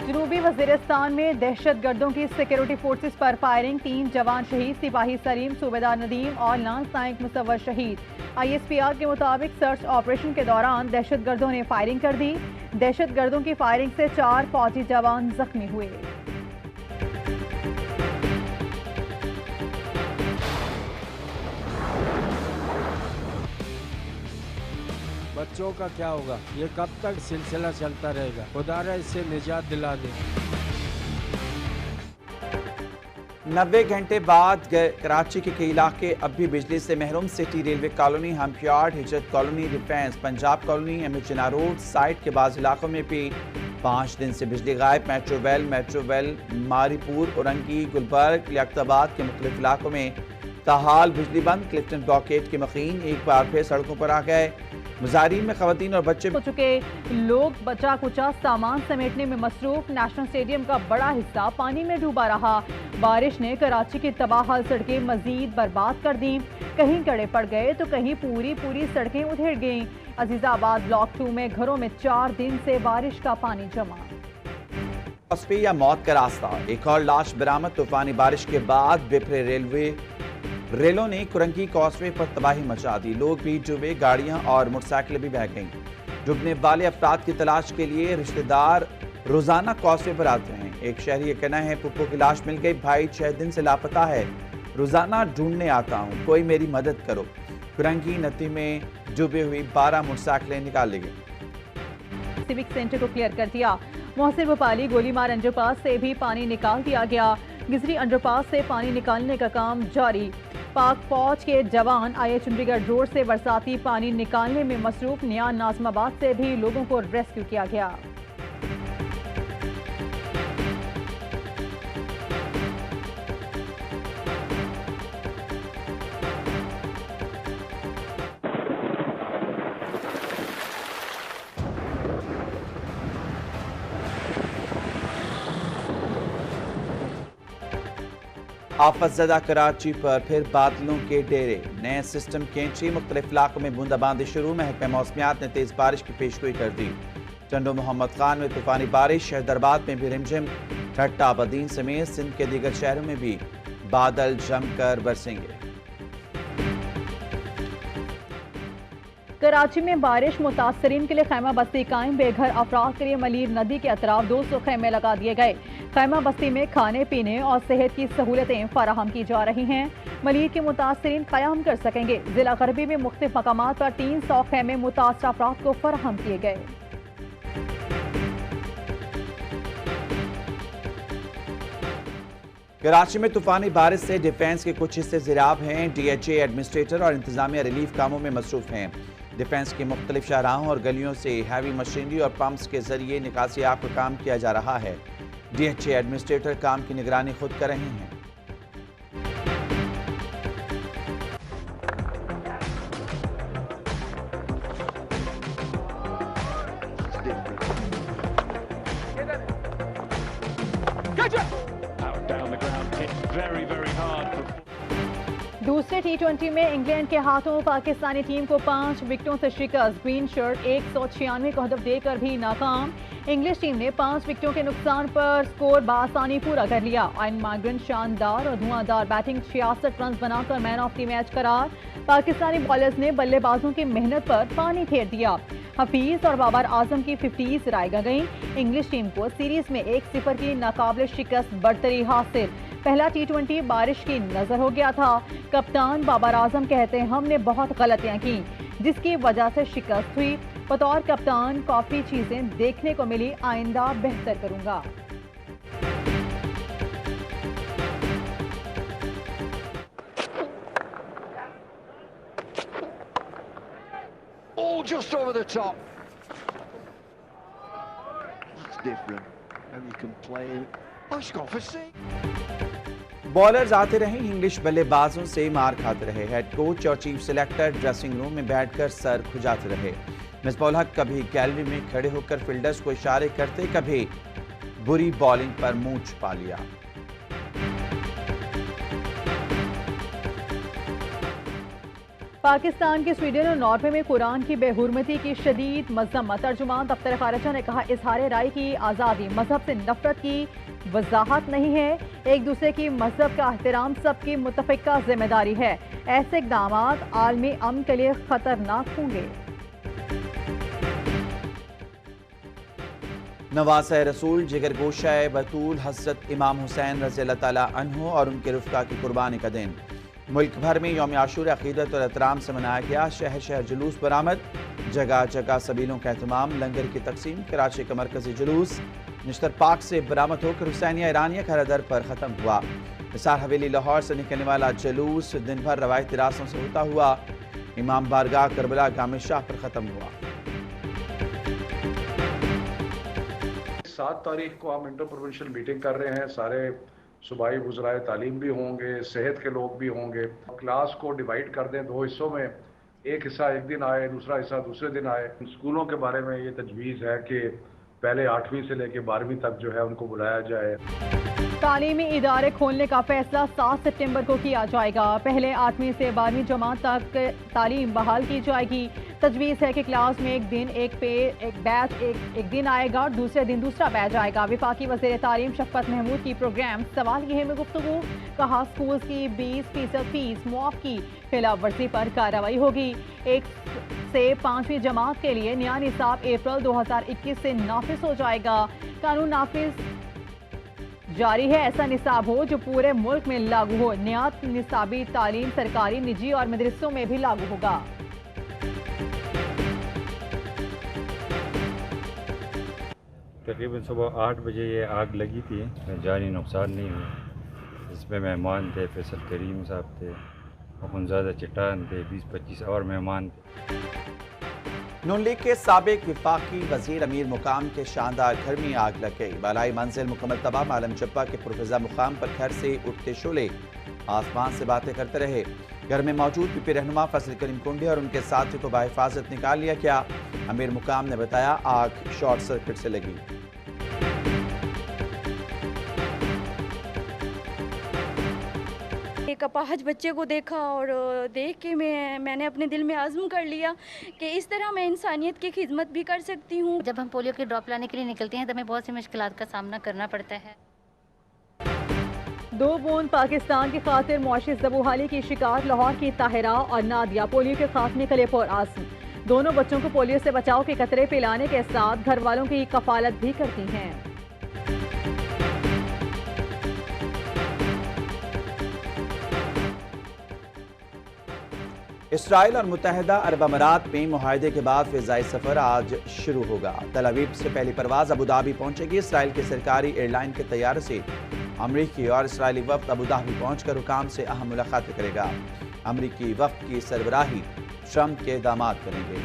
जनूबी वजीरिस्तान में दहशतगर्दों की सिक्योरिटी फोर्सेस पर फायरिंग, 3 जवान शहीद, सिपाही सलीम, सूबेदार नदीम और लांस नायक मुसव्वर शहीद। ISPR के मुताबिक सर्च ऑपरेशन के दौरान दहशतगर्दों ने फायरिंग कर दी। दहशतगर्दों की फायरिंग से 4 फौजी जवान जख्मी हुए। बच्चों का क्या होगा? ये कब तक सिलसिला चलता रहेगा? खुदा इससे निजात दिला दे। 90 घंटे बाद कराची के कई इलाके अब भी बिजली से महरूम। City, railway colony, hump yard, Hijrat colony, defence, Punjab colony, एमएचना रोड साइट के बाद इलाकों में भी 5 दिन से बिजली गायब। मेट्रोवेल, मारीपुर, औरंगी, गुलबर्ग, लियाकताबाद के मुख्तलिफ इलाकों में ताहाल बिजली बंद। क्लिफ्टन ब्लॉकेट के मकीन एक बार फिर सड़कों पर आ गए। मुजाहिरीन में खवातीन और बच्चे हो चुके लोग बचा कुचा सामान समेटने में मसरूफ। नेशनल स्टेडियम का बड़ा हिस्सा पानी में डूबा रहा। बारिश ने कराची की तबाह सड़कें मजीद बर्बाद कर दी। कहीं कड़े पड़ गए तो कहीं पूरी सड़कें उधेड़ गईं। अजीजाबाद ब्लॉक 2 में घरों में 4 दिन से बारिश का पानी जमा। कॉस्वे या मौत का रास्ता, एक और लाश बरामद। तूफानी बारिश के बाद बिफरे रेलों ने कुरंगी कॉस्वे पर तबाही मचा दी। लोग भी डूबे, गाड़ियां और मोटरसाइकिलें भी बह गईं। डूबने वाले अफराद की तलाश के लिए रिश्तेदार रोजाना कॉस्वे पर आते हैं। एक शहरी का कहना है, पुप्पो की लाश मिल गई, भाई 6 दिन से लापता है, रोजाना ढूंढने आता हूं, कोई मेरी मदद करो। कुरंगी नदी में डूबी हुई 12 मोटरसाइकिलें निकाल ली गई। सिविक सेंटर को क्लियर कर दिया। मोहसिन भोपाली गोलीमार अंडरपास से भी पानी निकाल दिया गया। गिजरी अंडरपास से पानी निकालने का काम जारी। पाक फौज के जवान IH चंडीगढ़ रोड से बरसाती पानी निकालने में मसरूफ। नया नाजमाबाद से भी लोगों को रेस्क्यू किया गया। आफतज़दा कराची पर फिर बादलों के डेरे। नए सिस्टम कैंची, मुख्तलिफ इलाकों में बूंदाबांदी शुरू। महकमा मौसमियात ने तेज बारिश की पेशगोई कर दी। टंडो मोहम्मद खान में तूफानी बारिश। हैदराबाद में भी रिमझिम। ठट्टा, बदीन समेत सिंध के दीगर शहरों में भी बादल जमकर बरसेंगे। कराची में बारिश, मुतासरीन के लिए खैमा बस्ती कायम। बेघर अफराद के लिए मलीर नदी के अतराफ 200 खैमे लगा दिए गए। खैमा बस्ती में खाने पीने और सेहत की सहूलतें फराहम की जा रही हैं। मलीर के मुतासरीन कयाम कर सकेंगे। जिला गरबी में मुख्तलिफ मकामात पर 300 खैमे मुतासर अफराद को फराहम किए गए। कराची में तूफानी बारिश से डिफेंस के कुछ हिस्से ज़िराब हैं। DHA एडमिनिस्ट्रेटर और इंतजामिया रिलीफ कामों में मसरूफ हैं। डिफेंस की मुख्तलिफ शाहराहों और गलियों से हैवी मशीनरी और पंप्स के जरिए निकासी आब का काम किया जा रहा है। DHA एडमिनिस्ट्रेटर काम की निगरानी खुद कर रहे हैं। दूसरे T20 में इंग्लैंड के हाथों पाकिस्तानी टीम को 5 विकेटों से शिकस्त। ग्रीन शर्ट 196 को हदफ देकर भी नाकाम। इंग्लिश टीम ने 5 विकेटों के नुकसान पर स्कोर बासानी पूरा कर लिया। आयन मार्गन शानदार और धुआंधार बैटिंग 66 रन बनाकर मैन ऑफ द मैच करार। पाकिस्तानी बॉलर्स ने बल्लेबाजों की मेहनत पर पानी फेर दिया। हफीज और बाबर आजम की 50 रायगा गई। इंग्लिश टीम को सीरीज में 1-0 की नाकाबिल शिकस्त बढ़तरी हासिल। पहला T20 बारिश की नजर हो गया था। कप्तान बाबर आजम कहते हैं, हमने बहुत गलतियां की जिसकी वजह से शिकस्त हुई। बतौर कप्तान काफी चीजें देखने को मिली, आइंदा बेहतर करूंगा। All just over the top. That's different. And you can play. Oh, she's gone for six. Bowlers आते रहे, इंग्लिश बल्लेबाजों से मार खाते रहे। हेड कोच और चीफ सिलेक्टर ड्रेसिंग रूम में बैठकर सर खुजाते रहे। मिसबाह उल हक कभी गैलरी में खड़े होकर फील्डर्स को इशारे करते, कभी बुरी बॉलिंग पर मुंह छुपा लिया। पाकिस्तान के स्वीडन और नॉर्वे में कुरान की बेहुरमती की शदीद मजम्मत। तर्जुमान दफ्तर खारिजा ने कहा, इजहार राय की आज़ादी मजहब से नफरत की वजाहत नहीं है। एक दूसरे की मजहब का एहतराम सबकी मुतफिका जिम्मेदारी है। ऐसे इक़दाम आलमी अमन के लिए खतरनाक होंगे। नवासा रसूल जिगरगोशा बतूल हज़रत इमाम हुसैन रज़ी अल्लाह ताला अन्हु और उनके रुफ़का की कुर्बानी का दिन। मुल्क भर में यौम आशूरा अक़ीदत और एहतराम से मनाया गया। शहर शहर जुलूस बरामद, जगह जगह सबीलों का एहतमाम, लंगर की तकसीम। कराची का मरकजी जुलूस निश्तर पाक से बरामद होकर हुसैनिया ईरानिया खैरदर पर ख़त्म हुआ। हिसार हवेली लाहौर से निकलने वाला जुलूस दिन भर रवायती रास्तों से होता हुआ इमाम बारगाह करबला गामे शाह पर ख़त्म हुआ। 7 तारीख को हम इंटर प्रोविंशियल मीटिंग कर रहे हैं। सारे सूबाई वज़राए तालीम भी होंगे, सेहत के लोग भी होंगे। क्लास को डिवाइड कर दें 2 हिस्सों में, एक हिस्सा एक दिन आए, दूसरा हिस्सा दूसरे दिन आए। स्कूलों के बारे में ये तजवीज़ है कि पहले 8वीं से लेकर 12वीं तक जो है उनको बुलाया जाए। तालीमी इदारे खोलने का फैसला 7 सितंबर को किया जाएगा। पहले 8वीं से 12वीं जमात तक तालीम बहाल की जाएगी। तजवीज़ है कि क्लास में एक दिन एक बैच एक दिन आएगा और दूसरे दिन दूसरा बैच आएगा। वफाकी वज़ीर तालीम शफ़क़त महमूद की प्रोग्राम सवाल ये में गुफ्तगू। कहा, स्कूल की 20% फीस मुआफ़ की खिलाफ वर्जी पर कार्रवाई होगी। 1 से 5वीं जमात के लिए नया निसाब अप्रैल 2021 से नाफिज हो जाएगा। कानून नाफिज जारी है ऐसा निसाब हो जो पूरे मुल्क में लागू हो। नया निसाबी तालीम सरकारी, निजी और मदरसों में भी लागू होगा। तकरीबन सुबह 8 बजे ये आग लगी थी। जानी नुकसान नहीं हुआ। इसमें मेहमान थे, फैसल करीम साहब थे, अखुनज़ादा चट्टान थे, 20-25 और मेहमान थे। नून लीग के साबिक विफाकी वजीर अमीर मुकाम के शानदार घर में आग लग गई। बालाई मंजिल मुकम्मल तबाह। मालम चप्पा के पुरफिजा मुकाम पर घर से उठते शोले आसमान से बातें करते रहे। घर में मौजूद पीपी रहनुमा फजल करीम कुंडी और उनके साथी को बाहिफाजत निकाल लिया गया। अमीर मुकाम ने बताया, आग शॉर्ट सर्किट से लगी। एक अपाहज बच्चे को देखा और देख के मैंने अपने दिल में आज़म कर लिया कि इस तरह मैं इंसानियत की खिदमत भी कर सकती हूँ। जब हम पोलियो के ड्रॉप लाने के लिए निकलते हैं तो हमें बहुत सी मुश्किलात का सामना करना पड़ता है। 2 बूंद पाकिस्तान की खातिर मुआशी ज़बूहाली की शिकार लाहौर की ताहिरा और नादिया पोलियो के खात्मे के लिए पुरआज़्म। दोनों बच्चों को पोलियो से बचाव के कतरे पिलाने के साथ घर वालों की कफालत भी करती हैं। इसराइल और मुत्तहिदा अरब अमारात में मुआहदे के बाद फ़िज़ाई सफ़र आज शुरू होगा। तल अवीव से पहली परवाज़ अबू धाबी पहुंचेगी। इसराइल के सरकारी एयरलाइन के तैयारे से अमरीकी और इसराइली वफ़द अबू धाबी पहुंचकर हुकाम से अहम मुलाकातें करेगा। अमरीकी वफ़द की सरबराही ट्रंप के दामाद करेंगे।